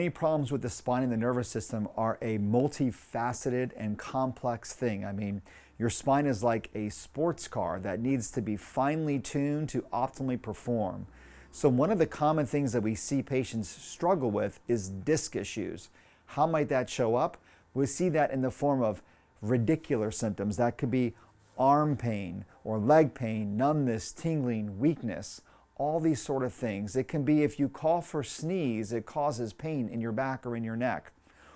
Many problems with the spine and the nervous system are a multifaceted and complex thing. I mean, your spine is like a sports car that needs to be finely tuned to optimally perform. So one of the common things that we see patients struggle with is disc issues. How might that show up? We see that in the form of radicular symptoms. That could be arm pain or leg pain, numbness, tingling, weakness, all these sort of things. It can be if you cough or sneeze, it causes pain in your back or in your neck,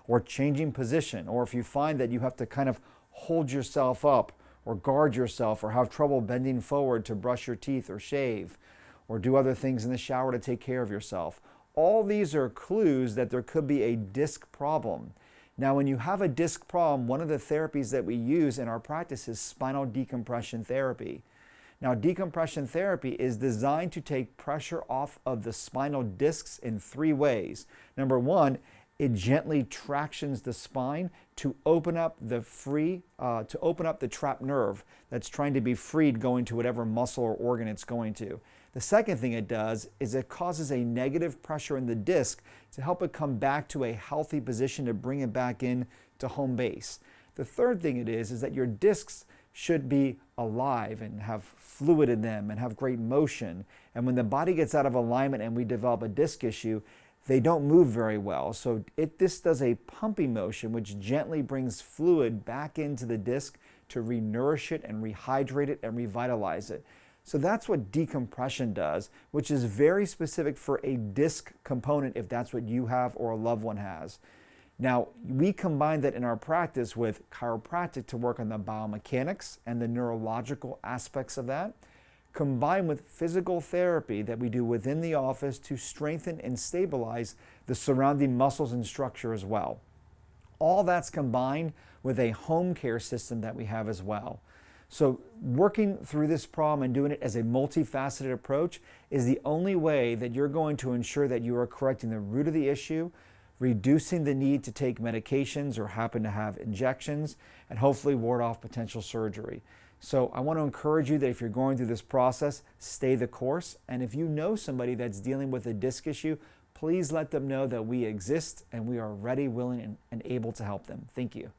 or changing position, or if you find that you have to kind of hold yourself up or guard yourself or have trouble bending forward to brush your teeth or shave or do other things in the shower to take care of yourself. All these are clues that there could be a disc problem. Now, when you have a disc problem, one of the therapies that we use in our practice is spinal decompression therapy. Now, decompression therapy is designed to take pressure off of the spinal discs in 3 ways. Number 1, it gently tractions the spine to open up the trapped nerve that's trying to be freed going to whatever muscle or organ it's going to. The second thing it does is it causes a negative pressure in the disc to help it come back to a healthy position to bring it back in to home base. The third thing it is that your discs should be alive and have fluid in them and have great motion. And when the body gets out of alignment and we develop a disc issue, they don't move very well. So this does a pumping motion which gently brings fluid back into the disc to re-nourish it and rehydrate it and revitalize it. So that's what decompression does, which is very specific for a disc component if that's what you have or a loved one has. Now, we combine that in our practice with chiropractic to work on the biomechanics and the neurological aspects of that, combined with physical therapy that we do within the office to strengthen and stabilize the surrounding muscles and structure as well. All that's combined with a home care system that we have as well. So working through this problem and doing it as a multifaceted approach is the only way that you're going to ensure that you are correcting the root of the issue, reducing the need to take medications or happen to have injections, and hopefully ward off potential surgery. So I want to encourage you that if you're going through this process, stay the course. And if you know somebody that's dealing with a disc issue, please let them know that we exist and we are ready, willing, and able to help them. Thank you.